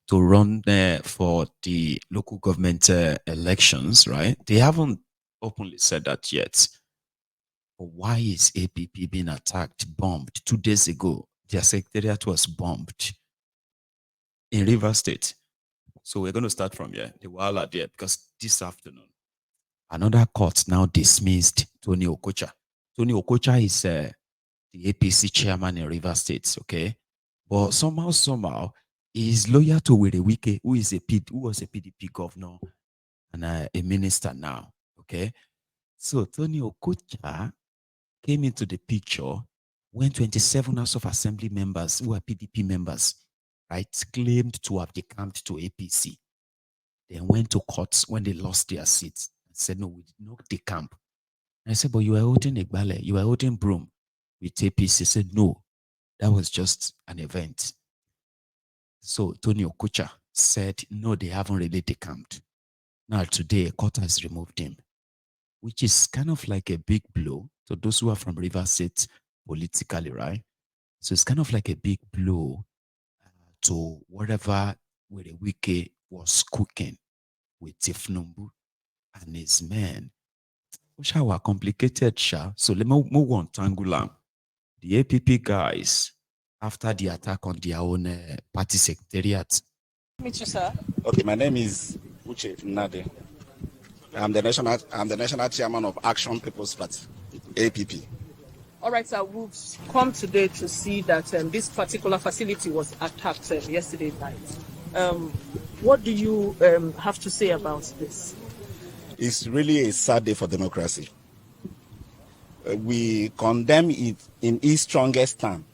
to run for the local government elections, right? They haven't openly said that yet. But why is APP being attacked, bombed? 2 days ago, their secretariat was bombed in River State. So we're going to start from here. The Wala there, because this afternoon, another court now dismissed Tony Okocha. Tony Okocha is the APC chairman in River State, okay? But somehow, he's loyal to Wike, who was a PDP governor and a minister now, okay? So Tony Okocha came into the picture when 27 House of Assembly members who are PDP members, right, claimed to have decamped to APC. Then went to court when they lost their seats and said, no, we did not decamp. And I said, but you were holding a ballet, you were holding broom with APC. Said, no, that was just an event. So Tony Okocha said, no, they haven't really decamped. Now today, a court has removed him, which is kind of like a big blow to those who are from River State politically, right? So it's kind of like a big blow to whatever Wike was cooking with Tinubu and his men. Which are complicated, Sha. So let me move on to Angulam. The APP guys, after the attack on their own party secretariat. Meet you, sir. Okay, my name is Uche Nade. I'm the national chairman of Action People's Party, APP. All right, sir. We've come today to see that this particular facility was attacked yesterday night. What do you have to say about this? It's really a sad day for democracy. We condemn it in its strongest term,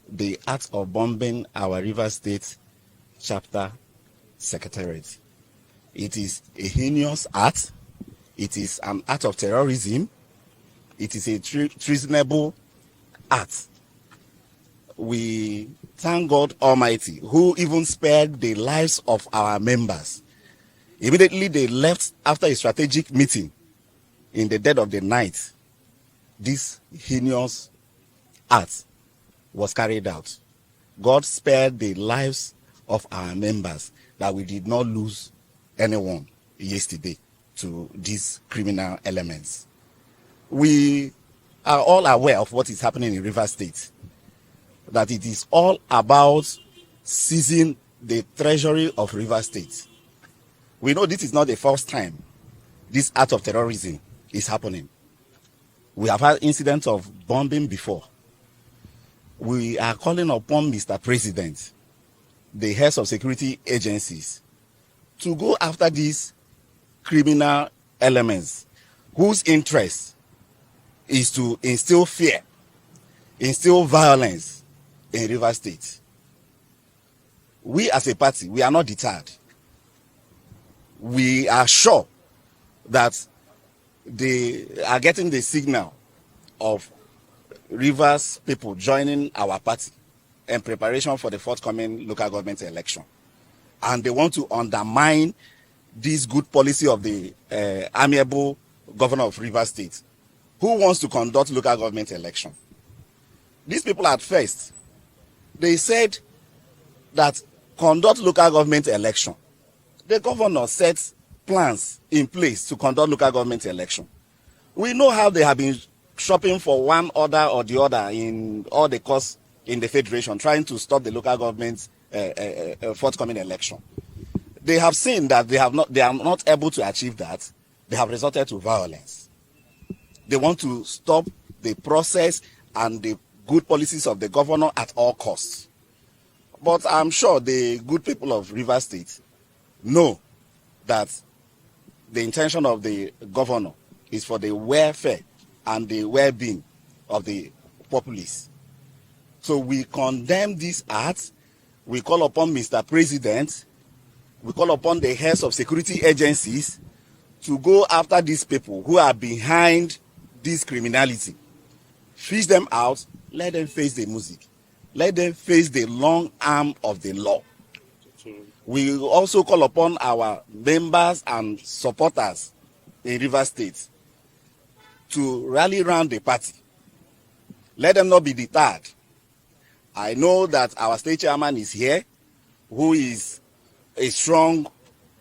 the act of bombing our River State chapter secretariat. It is a heinous act. It is an act of terrorism. It is a treasonable act. We thank God Almighty, who even spared the lives of our members. Immediately they left after a strategic meeting in the dead of the night. This heinous act was carried out. God spared the lives of our members, that we did not lose anyone yesterday to these criminal elements. We are all aware of what is happening in River State, that it is all about seizing the treasury of River State. We know this is not the first time this act of terrorism is happening. We have had incidents of bombing before. We are calling upon Mr. President, the heads of security agencies, to go after these criminal elements whose interest is to instill fear, instill violence in River State. We as a party, we are not deterred. We are sure that they are getting the signal of Rivers people joining our party in preparation for the forthcoming local government election. And they want to undermine this good policy of the amiable governor of Rivers State, who wants to conduct local government election. These people at first, they said that conduct local government election. The governor sets plans in place to conduct local government election. We know how they have been shopping for one order or the other in all the course in the federation, trying to stop the local government forthcoming election. They have seen that they are not able to achieve that. They have resorted to violence. They want to stop the process and the good policies of the governor at all costs. But I'm sure the good people of River State know that the intention of the governor is for the welfare and the well-being of the populace. So we condemn this act. We call upon Mr. President, we call upon the heads of security agencies to go after these people who are behind this criminality. Fish them out, let them face the music. Let them face the long arm of the law. We also call upon our members and supporters in River State to rally around the party. Let them not be deterred. I know that our state chairman is here. who is a strong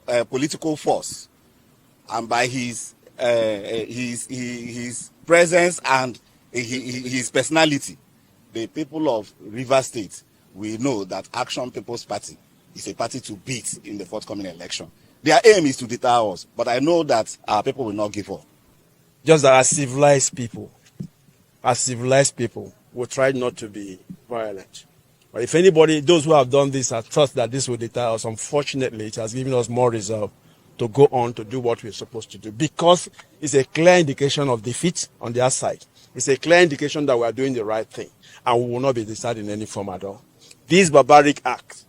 political force, and by his presence and his personality, the people of Rivers State will know that Action People's Party is a party to beat in the forthcoming election. Their aim is to deter us, but I know that our people will not give up. Just that as civilized people, we try not to be violent. But if anybody, those who have done this, have thought that this will deter us, unfortunately, it has given us more resolve to go on to do what we're supposed to do, because it's a clear indication of defeat on their side. It's a clear indication that we are doing the right thing, and we will not be deterred in any form at all. These barbaric acts,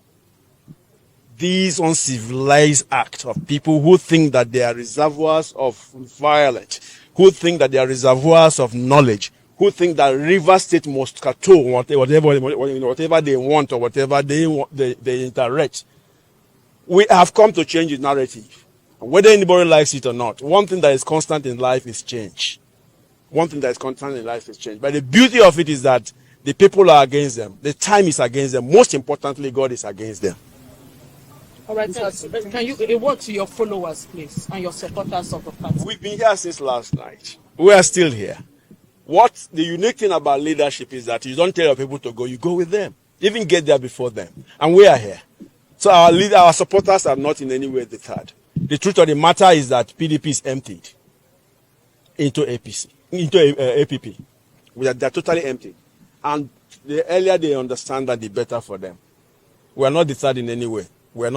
these uncivilized acts of people who think that they are reservoirs of violence, who think that they are reservoirs of knowledge, who think that Rivers State must cateau whatever they want or whatever they interact. We have come to change the narrative. Whether anybody likes it or not, one thing that is constant in life is change. But the beauty of it is that the people are against them. The time is against them. Most importantly, God is against them. All right, sir. Can you a word to your followers, please, and your supporters of the party? We've been here since last night. We are still here. What the unique thing about leadership is that you don't tell your people to go, you go with them. You even get there before them. And we are here. So our supporters are not in any way deterred. The truth of the matter is that PDP is emptied into APC, into APP. They're totally empty. And the earlier they understand that, the better for them. We are not deterred in any way. We're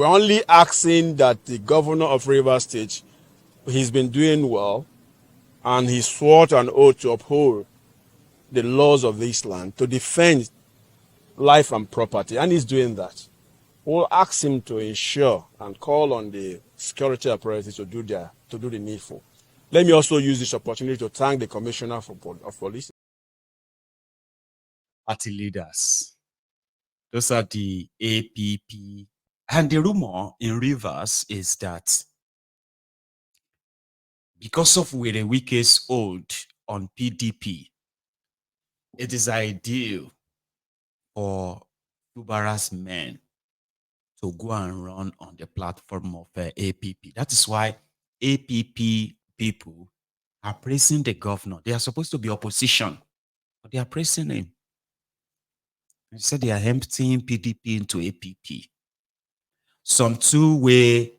only asking that the governor of Rivers State, he's been doing well, and he swore an oath to uphold the laws of this land, to defend life and property, and he's doing that. We'll ask him to ensure and call on the security apparatus to do the needful. Let me also use this opportunity to thank the Commissioner of Police. Party leaders. Those are the APP. And the rumor in Rivers is that because of where the Wike's hold on PDP, it is ideal for Fubara's men to go and run on the platform of APP. That is why APP people are praising the governor. They are supposed to be opposition, but they are praising him. They said they are emptying PDP into APP. Some two-way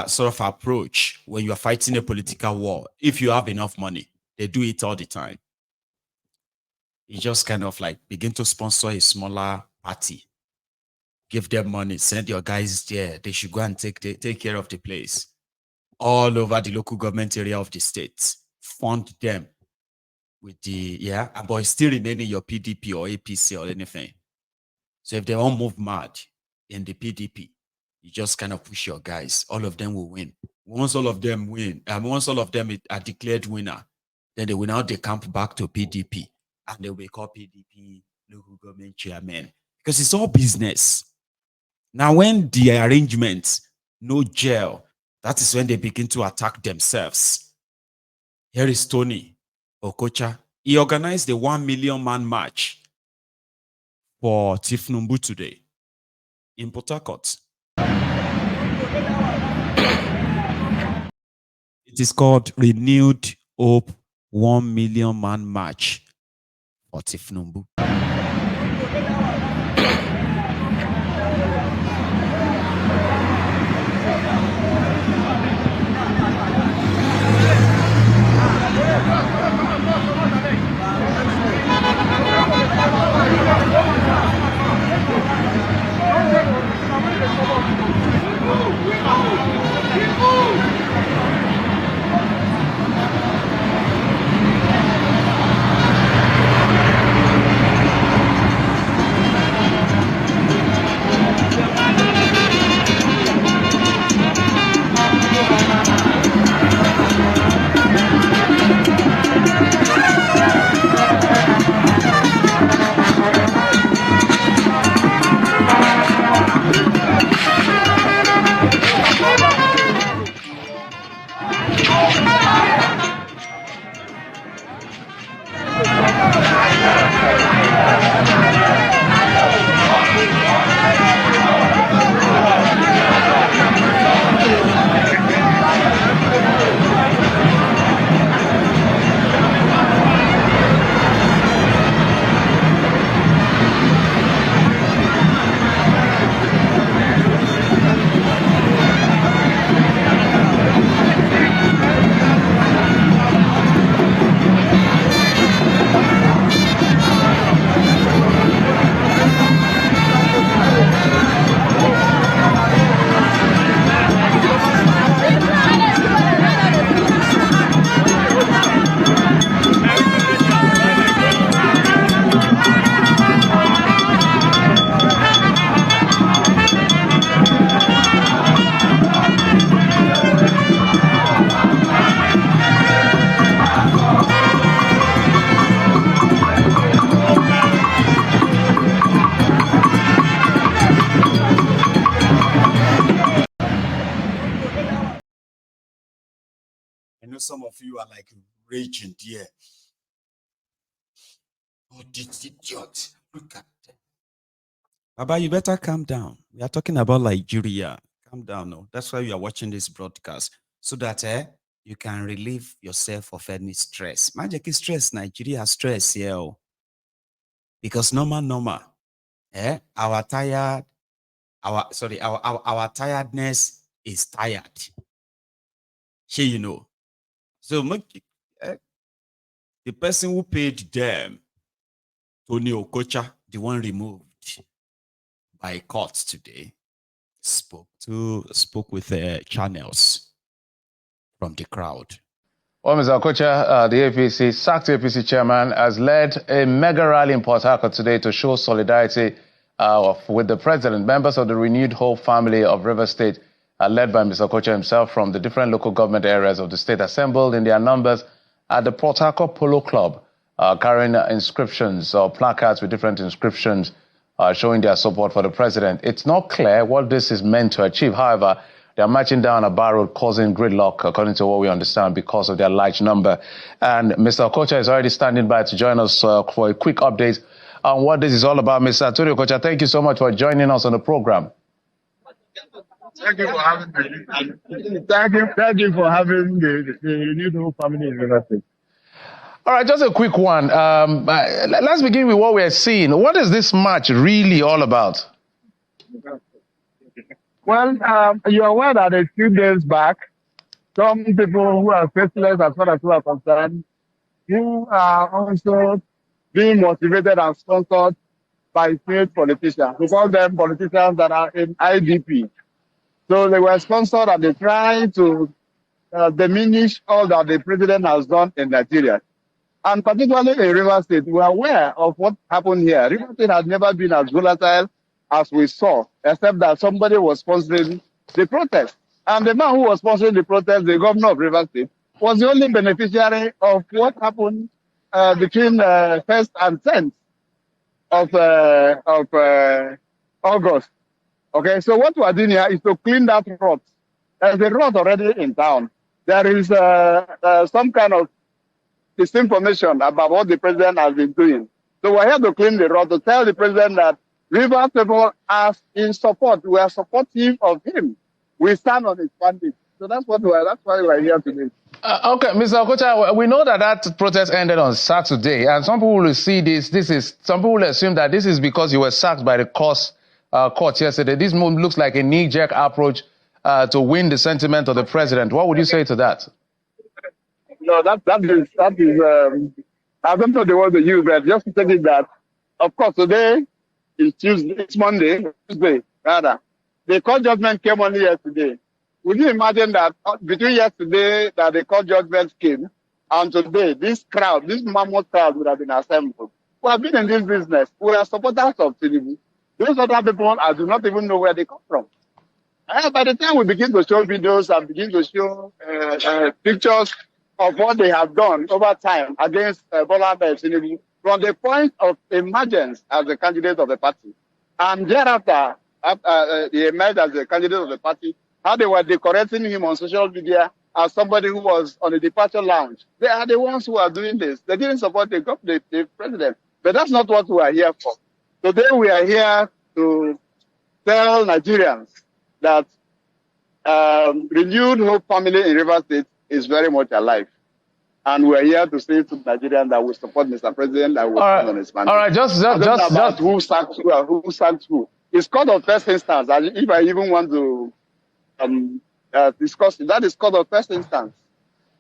sort of approach when you are fighting a political war. If you have enough money, they do it all the time. You just kind of like begin to sponsor a smaller party. Give them money, send your guys there. They should go and take care of the place. All over the local government area of the state. Fund them with the, but still remaining your PDP or APC or anything. So if they all move mad in the PDP, you just kind of push your guys. All of them will win. Once all of them win, once all of them are declared winner, then they will now decamp back to PDP. And they will call PDP local government chairman. Because it's all business. Now, when the arrangements no gel, that is when they begin to attack themselves. Here is Tony Okocha. He organized the 1 million man march for Tinubu today in Port Harcourt. It is called Renewed Hope 1 million man march for Tinubu. some of you are like raging here. Oh, this idiot. Look at them. Baba, you better calm down. We are talking about Nigeria. Calm down. No. That's why you are watching this broadcast. So that you can relieve yourself of any stress. Magic is stress. Nigeria stress, yeah. Because normal. Our tiredness is tired. Here you know. So the person who paid them, Tony Okocha, the one removed by court today, spoke with channels from the crowd. Well, Mr. Okocha, the APC, sacked APC chairman, has led a mega rally in Port Harcourt today to show solidarity with the president. Members of the Renewed Hope family of River State, led by Mr. Okocha himself from the different local government areas of the state, assembled in their numbers at the Port Harcourt Polo Club, carrying inscriptions or placards with different inscriptions showing their support for the president. It's not clear what this is meant to achieve. However, they are marching down a bar road, causing gridlock, according to what we understand, because of their large number. And Mr. Okocha is already standing by to join us for a quick update on what this is all about. Mr. Tony Okocha, thank you so much for joining us on the program. Thank you for having me. Thank you for having the Renewed Hope family in River State. All right, just a quick one. Let's begin with what we're seeing. What is this march really all about? Well, you're aware that a few days back, some people who are faithless as far as we are concerned, who are also being motivated and sponsored by state politicians. We call them politicians that are in IDP. So they were sponsored and they try to diminish all that the president has done in Nigeria. And particularly in River State, we are aware of what happened here. River State has never been as volatile as we saw, except that somebody was sponsoring the protest. And the man who was sponsoring the protest, the governor of River State, was the only beneficiary of what happened between 1st and 10th of August. Okay, so what we are doing here is to clean that rot. There's a rot already in town. There is some kind of disinformation about what the president has been doing. So we're here to clean the rot, to tell the president that River people are in support. We are supportive of him. We stand on his mandate. So that's why we're here today. Okay, Mr. Okocha, we know that protest ended on Saturday, and some people will see some people will assume that this is because you were sacked by the court yesterday. This move looks like a knee-jerk approach to win the sentiment of the president. What would you say to that? No, that is I don't know the word to use, but just to tell you that, of course, today is Tuesday, it's Monday, Tuesday, rather. The court judgment came only yesterday. Would you imagine that between yesterday that the court judgment came and today, this mammoth crowd would have been assembled? We have been in this business. We are supporters of Tinubu. Those other people, I do not even know where they come from. By the time we begin to show videos and begin to show pictures of what they have done over time against Bola Tinubu, from the point of emergence as the candidate of the party, and thereafter, he emerged as the candidate of the party, how they were decorating him on social media as somebody who was on a departure lounge. They are the ones who are doing this. They didn't support the president. But that's not what we are here for. Today we are here to tell Nigerians that Renewed Hope family in River State is very much alive. And we're here to say to Nigerians that we support Mr. President, that we stand on his mandate. All right, just who sacked who. It's court of first instance. If I even want to discuss it, that is court of first instance.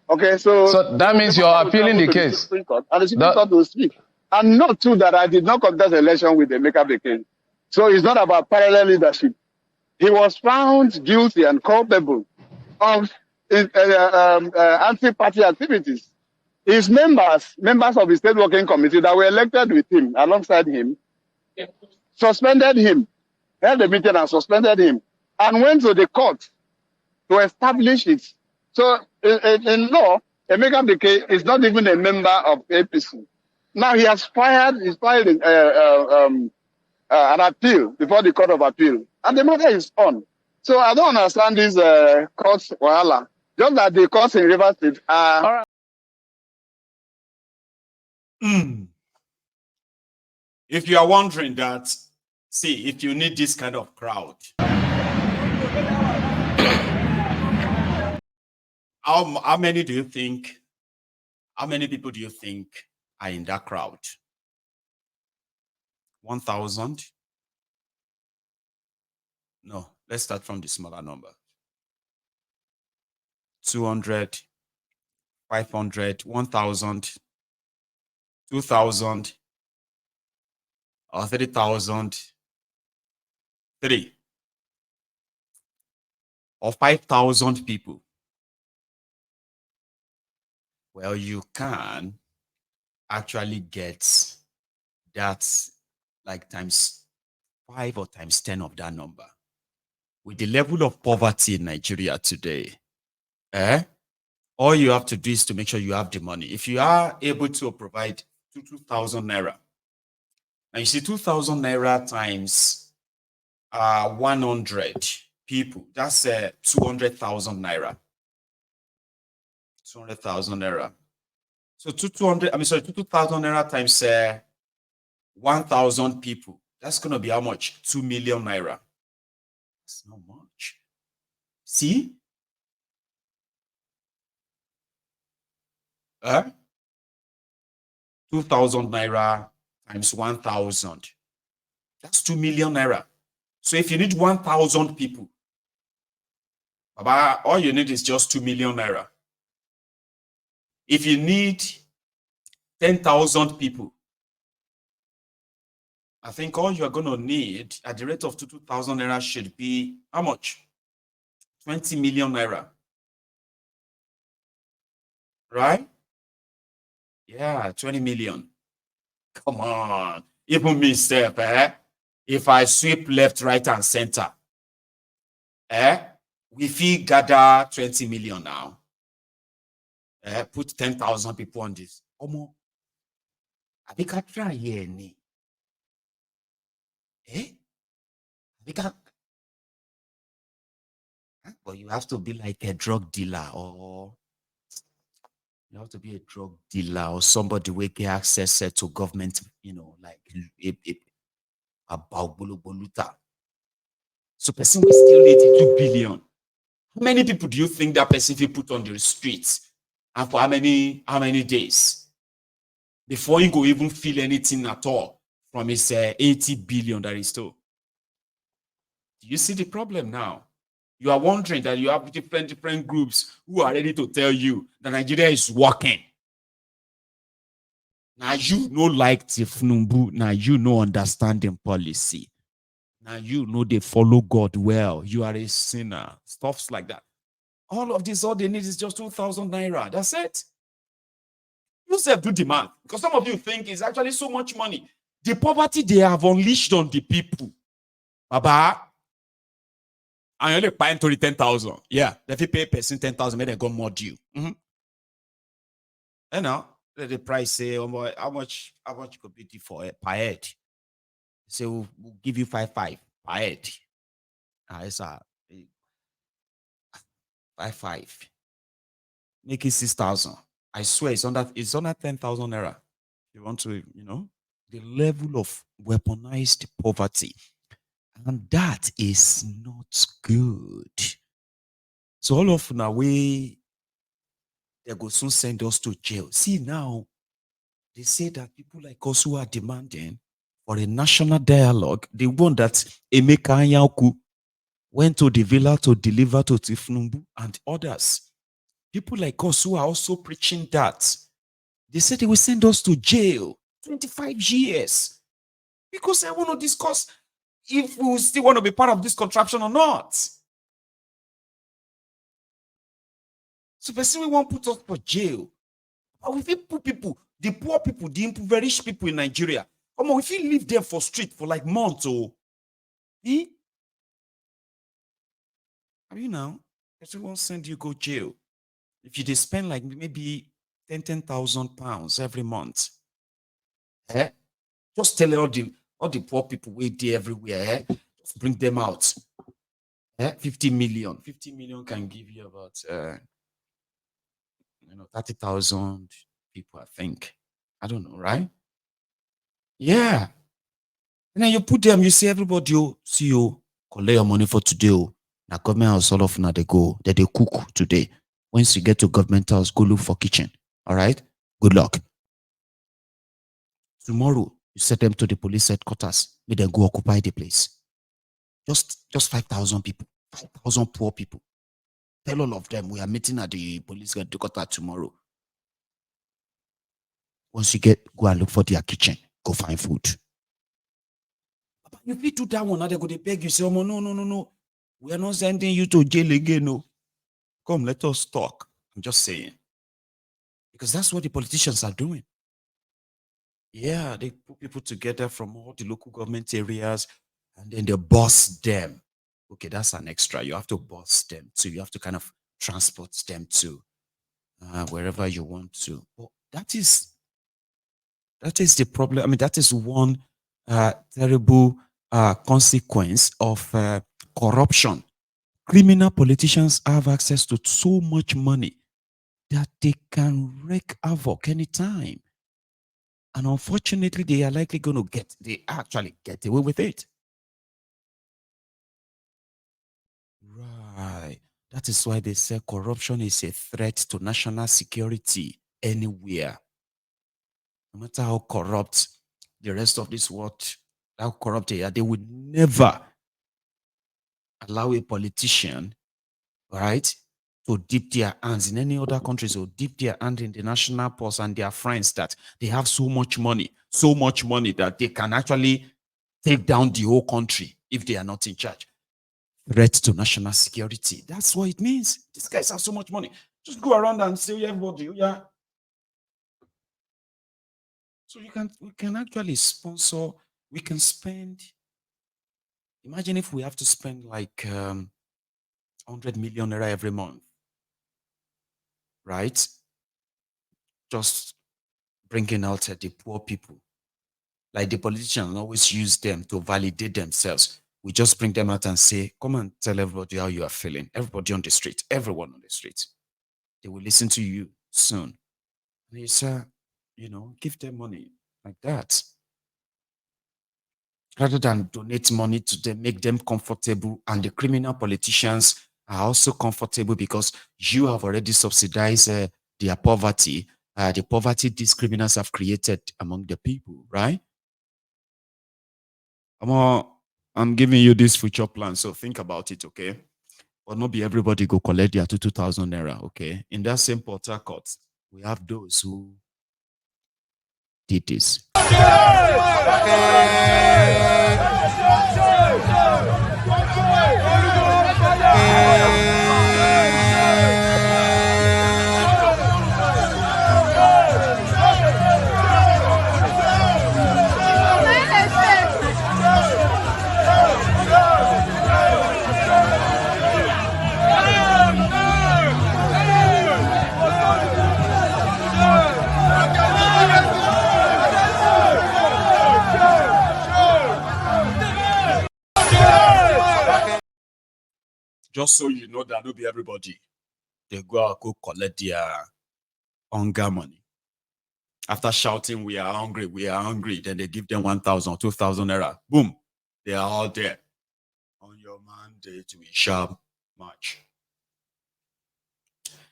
Okay, so that means you're appealing the case. And the Supreme Court will speak. And note too that I did not contest the election with the makeup the case. So it's not about parallel leadership. He was found guilty and culpable of anti-party activities. His members of the state working committee that were elected with him, alongside him, suspended him, held a meeting and suspended him, and went to the court to establish it. So in law, Emeka Bike is not even a member of APC. Now he has filed an appeal before the Court of Appeal, and the matter is on. So I don't understand this court wahala. Just that the costs in Rivers State are. All right. If you are wondering that, see, if you need this kind of crowd, how many do you think, how many people do you think are in that crowd? 1,000? No, let's start from the smaller number. 200, 500, 1,000, 2,000, or 30,000, 3, or 5,000 people. Well, you can actually get that like times 5 or times 10 of that number. With the level of poverty in Nigeria today, all you have to do is to make sure you have the money. If you are able to provide 2,000 naira, now you see 2,000 naira times 100 people, that's 200,000 naira. 200,000 naira. So 2,000 naira times 1,000 people. That's going to be how much? 2 million naira. That's not much. See? 2,000 naira times 1,000. That's 2 million naira. So if you need 1,000 people, Baba, all you need is just 2 million naira. If you need 10,000 people, I think all you're going to need at the rate of 2,000 naira should be how much? 20 million naira. Right? Yeah, 20 million. Come on. Even me, Steph, if I sweep left, right, and center, we feel gather 20 million now. Put 10,000 people on this. Omo, I think I try here. But you have to be like a drug dealer, or you have to be a drug dealer or somebody who get access to government, like about boluta. So person will still need 2 billion. How many people do you think that person will put on the streets? And for how many days? Before he go even feel anything at all from his 80 billion that he stole. Do you see the problem now? You are wondering that you have different groups who are ready to tell you that Nigeria is working. Now you know like Tinubu, now you know understanding policy. Now you know they follow God well. You are a sinner. Stuffs like that. All of this, all they need is just 2,000 naira. That's it. You self do the math. Because some of you think it's actually so much money. The poverty they have unleashed on the people. Baba, and you're only paying 10,000. Yeah, if you pay a person 10,000, maybe they got more due. And now the price say how much could be due for per head. Say we'll give you 5,500 per head. It's a 5,500. Make it 6,000. I swear it's under 10,000 naira. You want to, the level of weaponized poverty. And that is not good. So all of now they go soon send us to jail. See now, they say that people like us who are demanding for a national dialogue, the one that Emeka Anyaoku went to the villa to deliver to Tinubu and others. People like us who are also preaching that, they said they will send us to jail 25 years because I want to discuss if we still want to be part of this contraption or not. So person we want to put us for jail. But if you put people, the poor people, the impoverished people in Nigeria, come on, if you live there for street for like months or have you now? Person won't send you go jail. If you spend like maybe 10,000 pounds every month, just tell all the poor people wait there everywhere, just bring them out. 50 million. 50 million can give you about 30,000 people, I think. I don't know, right? Yeah. And then you put them, you see everybody, see you collect your money for today. Now government house all of now they go, that they cook today. Once you get to government house, go look for kitchen. All right. Good luck. Tomorrow, you set them to the police headquarters. Make them go occupy the place. Just 5,000 people, 5,000 poor people. Tell all of them we are meeting at the police headquarters tomorrow. Once you go and look for their kitchen, go find food. But if you do that one, now they're going to beg you, say, oh, no. We are not sending you to jail again. No. Come, let us talk. I'm just saying. Because that's what the politicians are doing. Yeah, they put people together from all the local government areas and then they boss them. Okay, that's an extra. You have to boss them too. You have to kind of transport them to wherever you want to. But that is the problem. I mean, that is one terrible consequence of corruption. Criminal politicians have access to so much money that they can wreak havoc anytime. And unfortunately, they are likely going to actually get away with it. Right. That is why they say corruption is a threat to national security anywhere. No matter how corrupt the rest of this world, how corrupt they are, they would never allow a politician, right, to dip their hands in any other countries or dip their hand in the national purse and their friends that they have so much money that they can actually take down the whole country if they are not in charge. Threat to national security. That's what it means. These guys have so much money. Just go around and say, everybody, yeah. So we can actually sponsor, we can spend. Imagine if we have to spend like 100 million naira every month, right? Just bringing out the poor people. Like the politicians always use them to validate themselves. We just bring them out and say, come and tell everybody how you are feeling. Everybody on the street, everyone on the street. They will listen to you soon. And you say, give them money like that. Rather than donate money to them, make them comfortable. And the criminal politicians are also comfortable because you have already subsidized their poverty. The poverty these criminals have created among the people, right? I'm giving you this future plan, so think about it, okay? But not be everybody go collect their 2,000 naira, okay? In that same Port Harcourt, we have those who did this. Just so you know that not be everybody. They go collect their hunger money. After shouting, we are hungry, then they give them 1,000, 2,000 naira. Boom. They are all there. On your mandate, we shall march.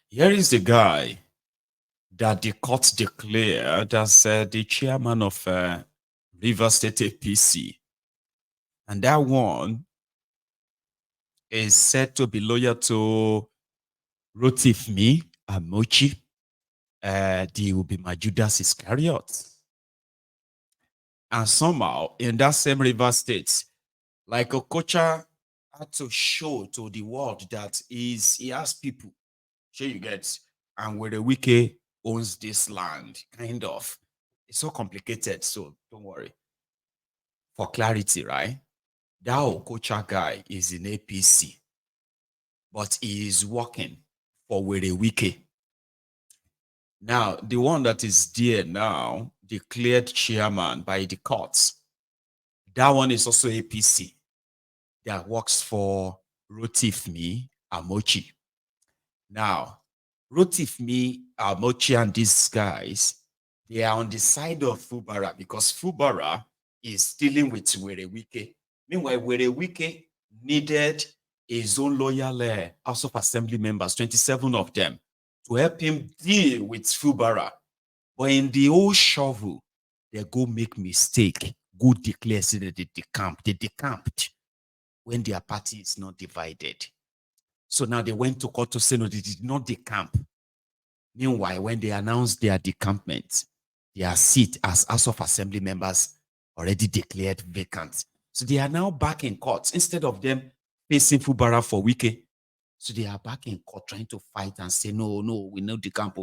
Here is the guy that the court declared as the chairman of River State APC. And that one is said to be loyal to Rotifmi Amochi. They will be my Judas Iscariot. And somehow, in that same River State, like Okocha had to show to the world that he has people. Sure you get, and where the Wike owns this land, kind of. It's so complicated, so don't worry. For clarity, right? That Okocha guy is in APC, but he is working for Were Wike. Now, the one that is there now, declared chairman by the courts, that one is also APC that works for Rotifmi Amochi. Now, Rotifmi, Mochi, and these guys, they are on the side of Fubara because Fubara is dealing with Werewike. Meanwhile, Werewike needed his own loyal House of Assembly members, 27 of them, to help him deal with Fubara. But in the old shovel, they go make mistake, go declare say that they decamped when their party is not divided. So now they went to court to say no, they did not decamp. Meanwhile, when they announced their decampment, their seat as House of Assembly members already declared vacant. So they are now back in court instead of them facing Fubara for Wike. So they are back in court trying to fight and say, no, we know decamp.